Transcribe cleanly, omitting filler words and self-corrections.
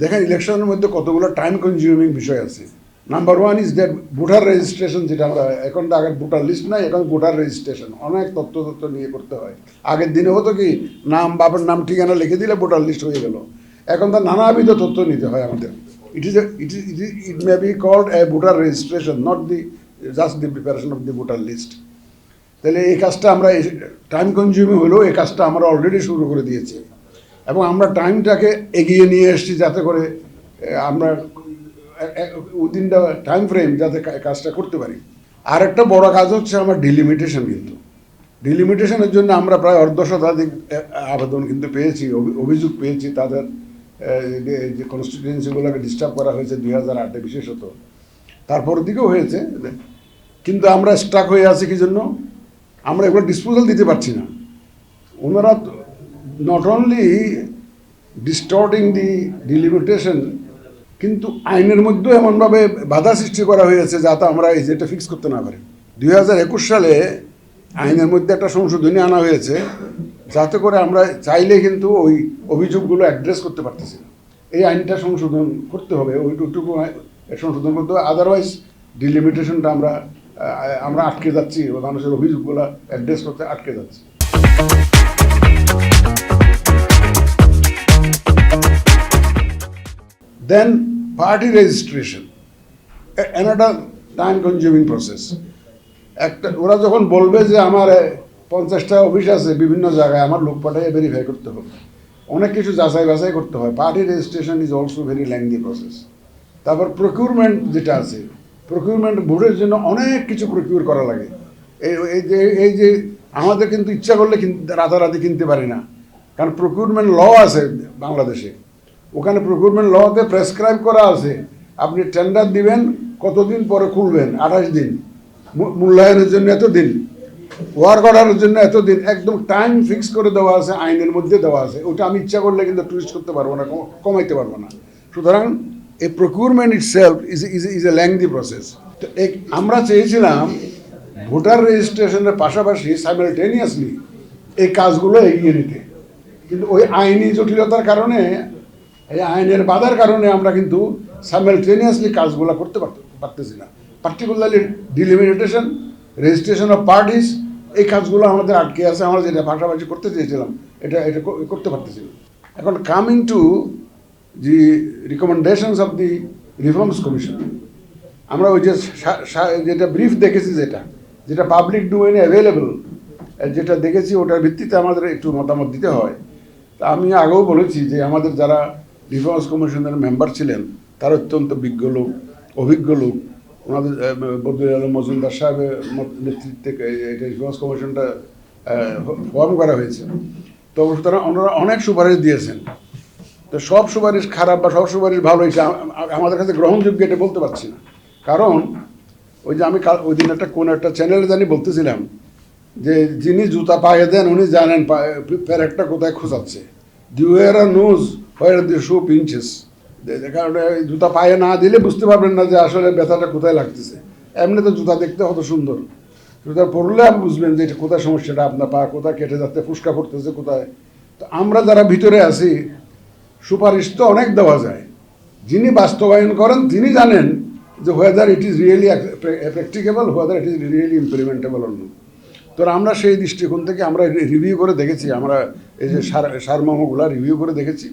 দেখেন ইলেকশনের মধ্যে কতগুলো টাইম কনজিউমিং বিষয় আছে। Number one is that voter registration, যেটা আমরা এখন তো আগের ভোটার লিস্ট নাই, এখন ভোটার রেজিস্ট্রেশন অনেক তথ্য নিয়ে করতে হয়। আগের দিনে হতো কি নাম, বাবার নাম, ঠিকানা লিখে দিলে ভোটার লিস্ট হয়ে গেল। এখন তো নানাবিধ তথ্য নিতে হয় আমাদের। It may be called a voter registration, not the just the preparation of the voter list. তাহলে এই কাজটা আমরা টাইম কনজিউমিং হলেও এই কাজটা আমরা অলরেডি শুরু করে দিয়েছি এবং আমরা টাইমটাকে এগিয়ে নিয়ে এসেছি যাতে করে আমরা উইদিন দ্য টাইম ফ্রেম যাতে কাজটা করতে পারি। আর একটা বড় কাজ হচ্ছে আমার ডিলিমিটেশন। কিন্তু ডিলিমিটেশনের জন্য আমরা প্রায় ১৫০ আবেদন কিন্তু পেয়েছি, অভিযোগ পেয়েছি। তাদের যে কনস্টিটিউয়েন্সিগুলোকে ডিস্টার্ব করা হয়েছে ২০০৮-এ বিশেষত, তারপর দিকেও হয়েছে। কিন্তু আমরা স্টাক হয়ে আছি কি জন্য? আমরা এগুলো ডিসপোজাল দিতে পারছি না। ওনারা নট অনলি ডিস্টর্টিং দি ডিলিমিটেশন, কিন্তু আইনের মধ্যেও এমনভাবে বাধা সৃষ্টি করা হয়েছে যাতে আমরা এই যেটা ফিক্স করতে না পারি। ২০২১ সালে আইনের মধ্যে একটা সংশোধনী আনা হয়েছে যাতে করে আমরা চাইলে কিন্তু ওই অভিযোগগুলো অ্যাড্রেস করতে পারতেছি না। এই আইনটা সংশোধন করতে হবে, ওইটুকু সংশোধন করতে হবে। আদারওয়াইজ ডিলিমিটেশনটা আমরা আটকে যাচ্ছি, মানুষের অভিযোগগুলো অ্যাড্রেস করতে আটকে যাচ্ছি। Then party registration, another time consuming process. একটা ওরা যখন বলবে যে আমার 50টা অফিস আছে বিভিন্ন জায়গায়, আমার লোক পাঠাইয়ে ভেরিফাই করতে হবে, অনেক কিছু যাচাই বাছাই করতে হয়। Party registration is also very lengthy process. তারপর প্রকিউরমেন্ট যেটা আছে, প্রকিউরমেন্ট ভোটের জন্য অনেক কিছু প্রকিউর করা লাগে। এই যে আমাদের কিন্তু ইচ্ছা করলে রাতারাতি কিনতে পারি না, কারণ প্রকিউরমেন্ট ল আছে বাংলাদেশে। ওখানে প্রকিউরমেন্ট লতে প্রেসক্রাইব করা আছে, আপনি টেন্ডার দিবেন, কতদিন পরে খুলবেন, 28 দিন, মূল্যায়নের জন্য এতদিন, ওয়ার্ক অর্ডারের জন্য এতদিন, একদম টাইম ফিক্স করে দেওয়া আছে, আইনের মধ্যে দেওয়া আছে। ওটা আমি ইচ্ছা করলে কিন্তু টুইস্ট করতে পারবো না, কমাইতে পারবো না। সুতরাং এই procurement itself is a lengthy process. তো আমরা চেয়েছিলাম ভোটার রেজিস্ট্রেশনের পাশাপাশি সাইমালটেনিয়াসলি এই কাজগুলো এগিয়ে নিতে, কিন্তু ওই আইনি জটিলতার কারণে, এই আইনের বাধার কারণে আমরা কিন্তু সাইমালটেনিয়াসলি কাজগুলো করতে পারতেছি না। Particularly delimitation, registration of parties, এই কাজগুলো আমাদের আটকে আছে। আমরা যেটা পাশাপাশি করতে চেয়েছিলাম এটা করতে পারতেছি না। এখন coming to the recommendations of the reforms commission, আমরা ওই যেটা ব্রিফ দেখেছি, যেটা পাবলিক ডোমেইনে অ্যাভেলেবল, যেটা দেখেছি ওটার ভিত্তিতে আমাদের একটু মতামত দিতে হয়। তা আমি আগেও বলেছি যে আমাদের যারা রিফর্মস কমিশনের মেম্বার ছিলেন তারা অত্যন্ত বিজ্ঞ লোক, অভিজ্ঞ লোক। ওনাদের বদরুল আলম মজুমদার সাহেবের নেতৃত্বে এটা রিফর্মস কমিশনটা ফর্ম করা হয়েছে। তো সুতরাং ওনারা অনেক সুপারিশ দিয়েছেন। তো সব সুপারিশ খারাপ বা সব সুপারিশ ভালো, এটা আমাদের কাছে গ্রহণযোগ্য এটা বলতে পারছি না। কারণ ওই যে আমি ওই দিন কোন একটা চ্যানেলে জানি বলতেছিলাম যে যিনি জুতা পায়ে দেন উনি জানেন প্যারেকটা কোথায় খোঁচাচ্ছে। দি ওয়ারার নোজ হোয়ার দি শু পিঞ্চেস। কারণ জুতা পায়ে না দিলে বুঝতে পারবেন না যে আসলে ব্যথাটা কোথায় লাগতেছে। এমনি তো জুতা দেখতে কত সুন্দর, জুতা পরলে আপনি বুঝবেন যে এটা কোথায় সমস্যাটা, আপনার পা কোথায় কেটে যাচ্ছে, ফুসকা পড়তেছে কোথায়। তো আমরা যারা ভিতরে আছি, সুপারিশ তো অনেক দেওয়া যায়, যিনি বাস্তবায়ন করেন তিনি জানেন যে whether it is really practicable, whether it is really implementable অন্য। তো আমরা সেই দৃষ্টিকোণ থেকে আমরা রিভিউ করে দেখেছি, আমরা এই যে সারমর্মগুলো রিভিউ করে দেখেছি।